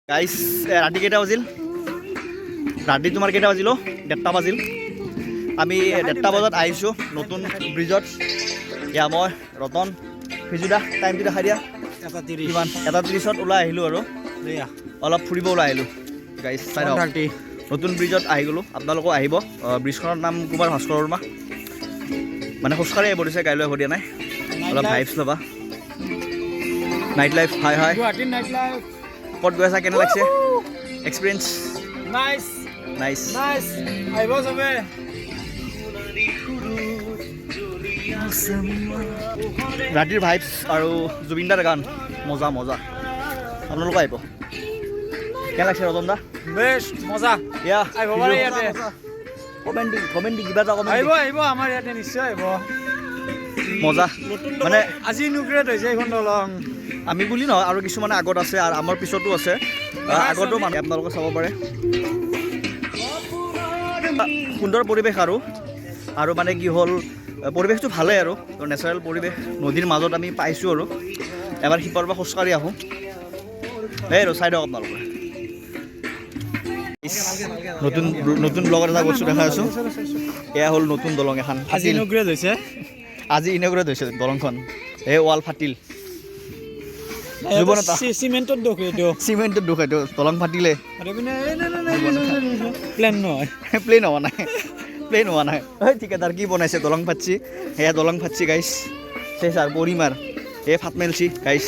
Guys ৰাতি কেইটা বাজিল ৰাতি তোমাৰ কেইটা বাজিল 1:30 বাজিল আমি 1:30 বজাত আহিছোঁ নতুন ব্ৰিজত ইয়া মই ৰতন ফিজুদা টাইমটো দেখাই দিয়া 1:30ত ওলাই আহিলোঁ আৰু অলপ ফুৰিব ওলাই আহিলোঁ গাইস চাই নতুন ব্ৰিজত আহি গ'লোঁ আপোনালোকো আহিব ব্ৰিজখনৰ নাম কুমাৰ ভাস্কৰ বৰ্মা মানে খোজকাঢ়ি আহিব দিছে গাড়ী লৈ আহিব দিয়া নাই অলপ ভাইবছ ল'বা নাইট লাইফ হাই হাই ক'ত গৈ আছা কেনে লাগিছে এক্সপিৰিয়েঞ্চ নাইচ আহিব চবে ৰাতিৰ ভাইবছ আৰু জুবিনদাৰ গান মজা মজা আপোনালোক আহিব কেনে লাগিছে ৰতন দা বেষ্ট মজা ইয়া আহিব পাৰে ইয়াতে কমেণ্ট কিবা এটা কমেণ্ট আহিব আমাৰ ইয়াতে নিশ্চয় আহিব মজা মানে আজি ইনগ্ৰেট হৈছে এইখন দলং আমি বুলি নহয় আৰু কিছুমানে আগত আছে আৰু আমাৰ পিছতো আছে আগতো মানে আপোনালোকে চাব পাৰে সুন্দৰ পৰিৱেশ আৰু মানে কি হ'ল পৰিৱেশটো ভালেই আৰু নেচাৰেল পৰিৱেশ নদীৰ মাজত আমি পাইছোঁ আৰু এবাৰ সিপাৰৰ পৰা খোজকাঢ়ি আহোঁ এই আৰু চাই দিয়ক আপোনালোকে নতুন ব্লগত এটা বস্তু দেখাই আছোঁ এয়া হ'ল নতুন দলং এখন আজি ইনগ্ৰেট হৈছে দলংখন এই ৱাল ফাটিল চিমেণ্টত দুখ এইটো দলং ফাটিলে প্লেন নহয় প্লেন হোৱা নাই ঠিকাদাৰ কি বনাইছে দলং ফাটছি সেয়া দলং ফাটছি গাইছ সেই ছাৰ পৰিমাৰ এই ফাট মেলছি গাইছ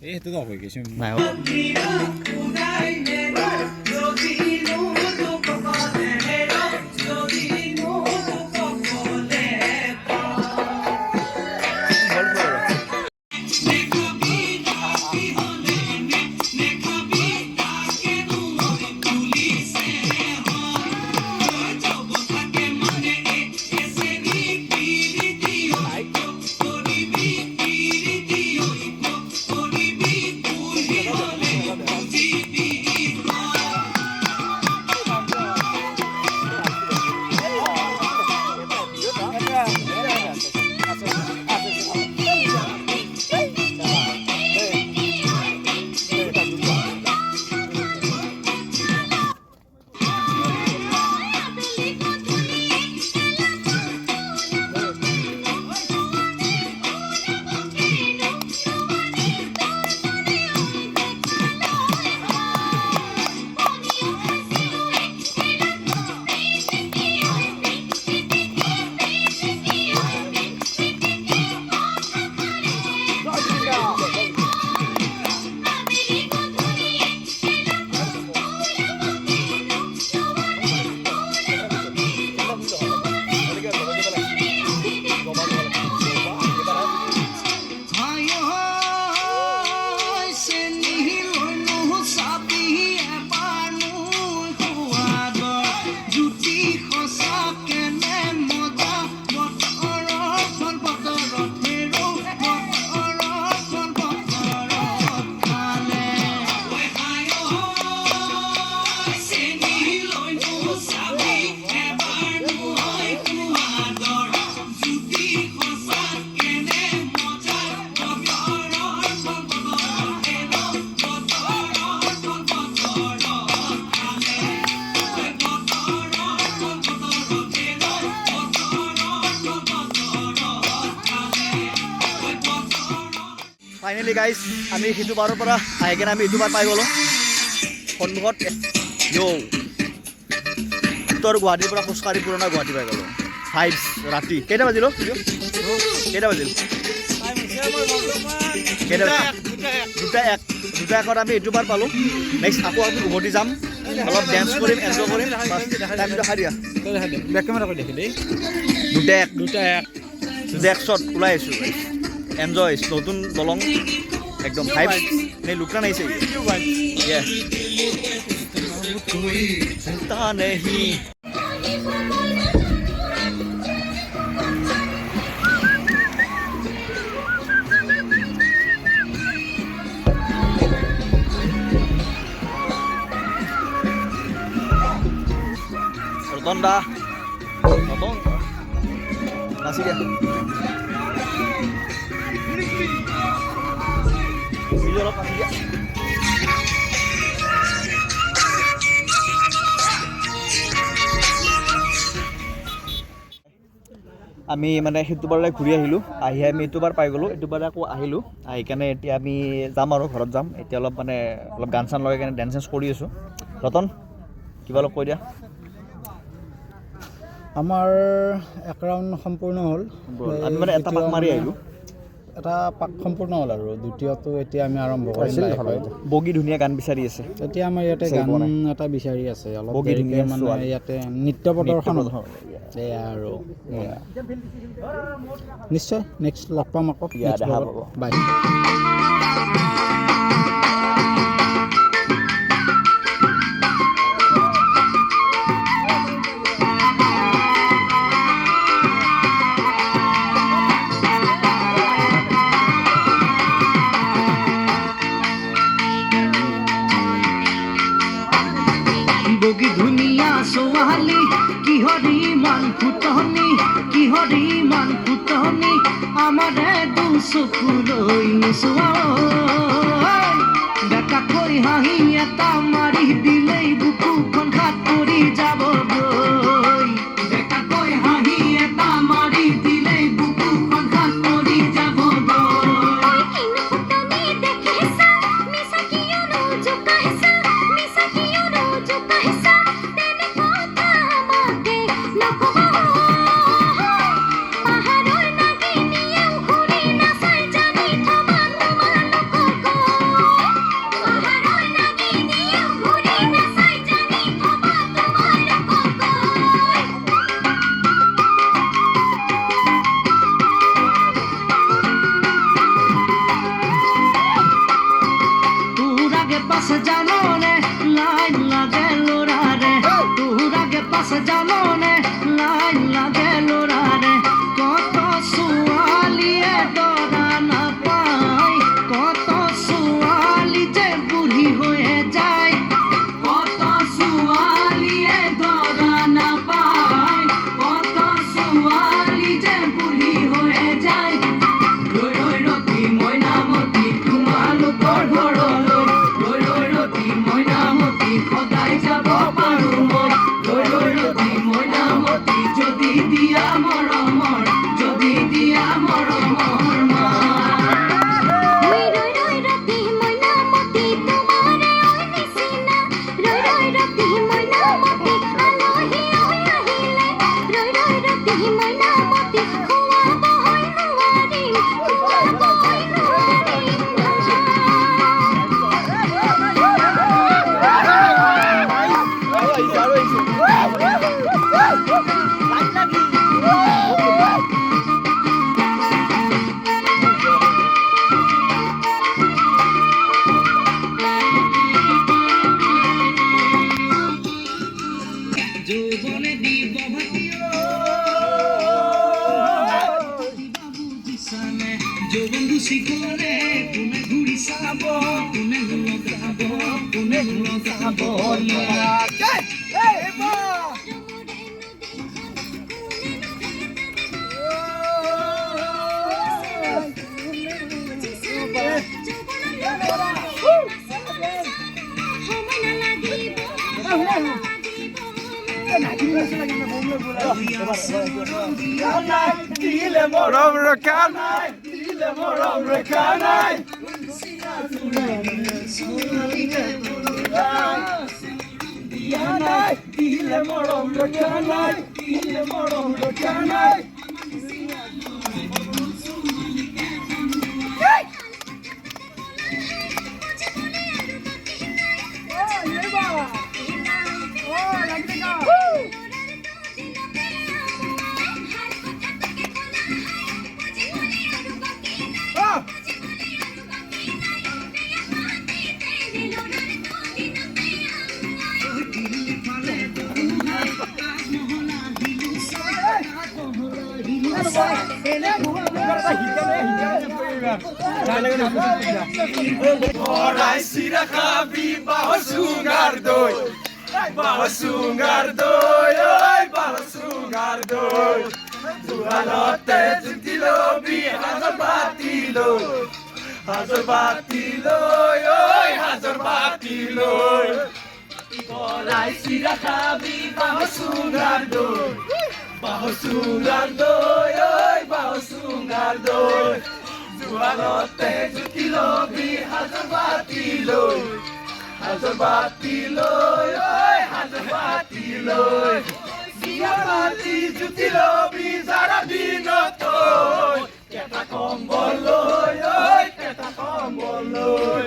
এইটো হৈ গৈছে নাই ফাইনেলি গাইজ আমি সিটো পাৰৰ পৰা আহি কিনে আমি ইটো পাৰ পাই গ'লোঁ সন্মুখত উত্তৰ গুৱাহাটীৰ পৰা খোজকাঢ়ি পুৰণা গুৱাহাটী পাই গ'লোঁ ফাইভছ ৰাতি কেইটা বাজিল দুটা একত আমি ইটো পাৰ পালোঁ নেক্সট আকৌ আমি উভতি যাম অলপ ডেন্স কৰিম এনজয় কৰিম টাইমটো দেখাই দিয়া বেক কেমেৰা কৰি দেখি দেই দুটা একত ওলাই আহিছোঁ এনজয় নতুন দলং একদম ফাইভ নেই লুকটা नहीं चाहिए चिंता नहीं রতন নাচি দিয়া অলপ মাতি দিয়া আমি মানে সেইটো বাৰলৈ ঘূৰি আহিলোঁ আহি আমি এইটো বাৰ পাই গ'লোঁ এইটো বাৰ আকৌ আহিলোঁ আহি কাৰণে এতিয়া আমি যাম আৰু ঘৰত যাম এতিয়া অলপ মানে অলপ গান চান লগাই কেনে ডেন্স চেন্স কৰি আছোঁ ৰতন কিবা অলপ কৈ দিয়া আমাৰ এক ৰাউণ্ড সম্পূৰ্ণ হ'ল আমি মানে এটা পাক মাৰি আহিলোঁ এটা পাক সম্পূৰ্ণ হ'ল আৰু দ্বিতীয়টো এতিয়া আমি আৰম্ভ কৰিম বগী ধুনীয়া গান বিচাৰি আছে এতিয়া আমাৰ ইয়াতে গান এটা বিচাৰি আছে অলপ বগী ধুনীয়া মানে ছোৱালী। ইয়াতে নৃত্য প্ৰদৰ্শন এয়া আৰু নিশ্চয় নেক্সট লগ পাম আকৌ দেখা পাব। বাই বগী ধুনীয়া ছোৱালী কিহৰি ইমান ফুটনি কিহৰি ইমান ফুটনি আমাৰে দুচকুলৈ নোচোৱা বেকাকৈ হাঁহি এটা মাৰি দিলেই বুকুখন খাত পৰি যাবগৈ বেকাকৈ হাঁহি এটা মাৰি দিলেই বুকুখন খাত পৰি যাবগৈ পাশ জাননে লাইন লাগে লোরারে তোর আগে পাশ জাননে লাইন লাগে লোরারে কত সুয়ালিয়ে ডরা না পায় কত সুয়ালি যে বুড়ি হয়ে যায় কত সুয়ালিয়ে ডরা না পায় কত সুয়ালি যে বুড়ি হয়ে যায় রই রই রতি ময়নামতি তোমালোকৰ ঘৰলৈ ময়নামতি সদায় যাব পাৰো মই ৰৈ ৰৈ ৰতি ময়নামতি যদি দিয়া মৰমৰ যদি দিয়া মৰমৰ যৌবনে দিব যৌবন গুচি গলে কোনে ঘূৰি চাব কোনে লগাব কোনে লগাব দিলে মৰম ৰখা নাই দিলে মৰম ৰখা নাই দিয়া নাই দিলে মৰম ৰখা নাই দিলে মৰম ৰখা নাই Orai sira kabi bawa sungar doi, oi bawa sungar doi. Tuhan ote jutilo bi hazar batilo, হাজৰ বাতি লৈ ঐ হাজৰ বাতি লৈ কৰাই চিৰা খাবি বাঁহৰ চুঙাৰ দৈ বাঁহৰ চুঙাৰ দৈ ঐ বাঁহৰ চুঙাৰ দৈ জোৱাৰতে জুতি লবি হাজৰ বাতি লৈ হাজৰ বাতি লৈ ঐ হাজৰ বাতি লৈ বিয়া বাতি জুতি লবি যাৰা দিনত কেটা কম্বল লৈ ঐ কেটা কম্বল লৈ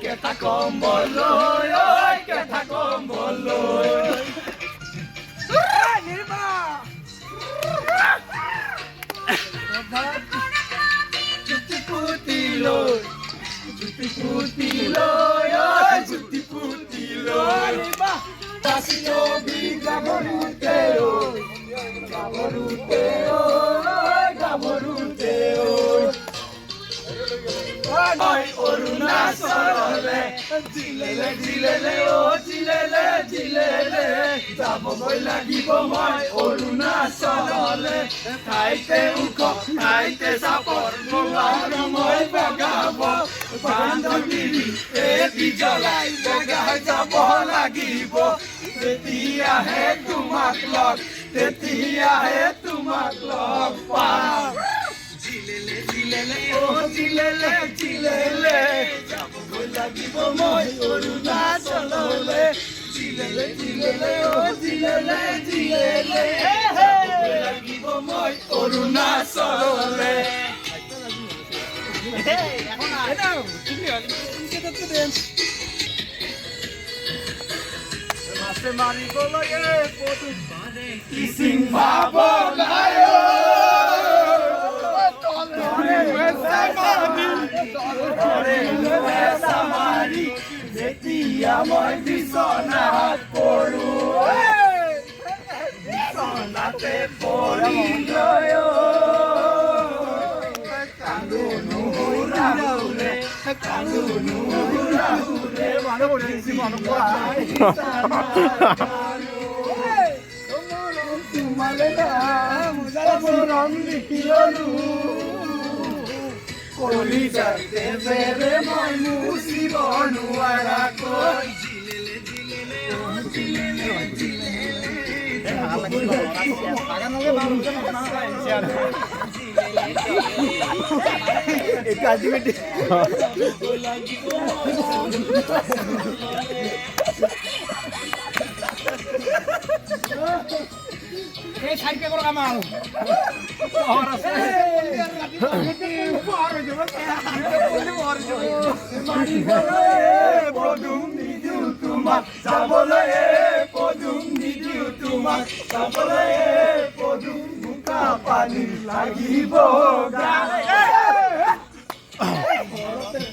কেটা কম্বল লৈ ঐ কেটা কম্বল লৈ জুতি পুতি লৈ জুতি পুতি লৈ ঐ জুতি পুতি লৈ বাচি লবি গাভৰুতে গাভৰুতে গাভৰুতে ঐ অৰুণাচললে জিলেলে জিলেলে জিলেলে জিলেলে যাবগৈ লাগিব মই অৰুণাচললে ঠাইতে ওখ ঠাইতে চাপৰ আৰু মই বগাব বান্ধৱী এটি জ্বলাই বগাই যাব লাগিব তেতিয়াহে তোমাক লগ পাম জিলেলে জিলেলে জিলেলে জিলেলে যাবগৈ লাগিব মই অৰুণাচললে জিলেলে জিলেলে জিলেলে জিলেলে যাবগৈ লাগিব মই অৰুণাচললে মাৰিব লাগে কিচিং ভাব যেতিয়া মই বিচনাত পৰো বিচনাতে পৰি লৈ কান্দো নুহুৰা হুৰে কান্দো নুহুৰা হুৰে তোমালে মৰম লিখি ললো কলিজাতে বেৰে মই মুচিব নোৱাৰাকৈ এই সাইডে করো কামাল শহর আছে পদুম নিদিও তোমাক যাবলৈ পদুম নিদিও তোমাক যাবলৈ পদুম বোকা পানী লাগিব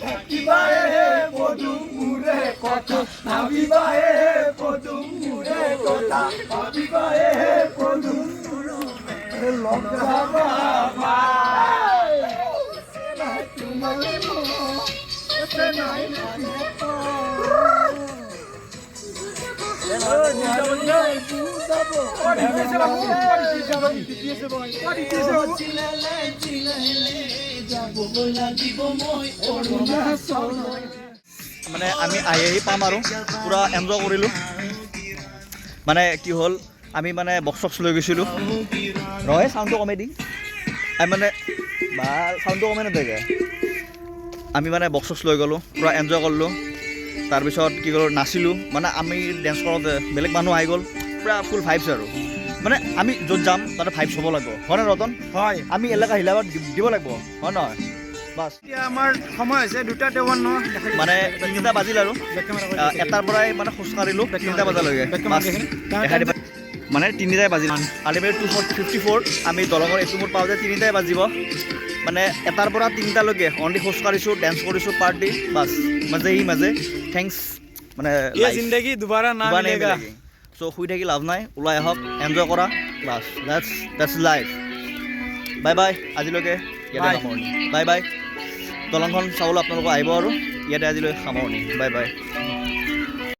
থাকিবাহে পদুম মোৰে কথা ভাবিবাহে পদুম মোৰে কথা ভাবিবাহে পদুম লগ যাবা মানে আমি আহি পাম আৰু পুৰা এনজয় কৰিলোঁ মানে কি হ'ল আমি মানে বক্স চক্স লৈ গৈছিলোঁ ৰয় চাউণ্ডটো কমাই দি আমি মানে বা চাউণ্ডটো কমাই নাথাকে আমি মানে বক্স চক্স লৈ গ'লোঁ পুৰা এনজয় কৰিলোঁ তাৰপিছত কি কৰোঁ নাচিলোঁ মানে আমি ডেন্স কৰোঁতে বেলেগ মানুহ আহি গ'ল পুৰা ফুল ভাইবছ আৰু মানে আমি য'ত যাম তাতে ভাইবছ হ'ব লাগিব হয়নে ৰতন হয় আমি এলেকা হিলাবত দিব লাগিব হয় নহয় বাছ এতিয়া আমাৰ সময় হৈছে 2:53 মানে 3টা বাজিল আৰু এটাৰ পৰাই মানে খোজকাঢ়িলোঁ 3টা বজালৈকে দেখাই দিব মানে 3টাই বাজিল আলিবাৰী 254 আমি দলঙৰ এইটো মোৰ পাওঁতে 3টাই বাজিব মানে এটাৰ পৰা 3টালৈকে অনলি খোজকাঢ়িছোঁ ডেন্স কৰিছোঁ পাৰ্টি বাছ মাজে থেংকছ মানে জিন্দগী দুবাৰা না মিলেগা চ' শুই থাকি লাভ নাই ওলাই আহক এনজয় কৰা bus that's life bye bye আজিলৈকে ইয়াতে সামৰণি বাই বাই দলংখন চাবলৈ আপোনালোক আহিব আৰু ইয়াতে আজিলৈ সামৰণি বাই বাই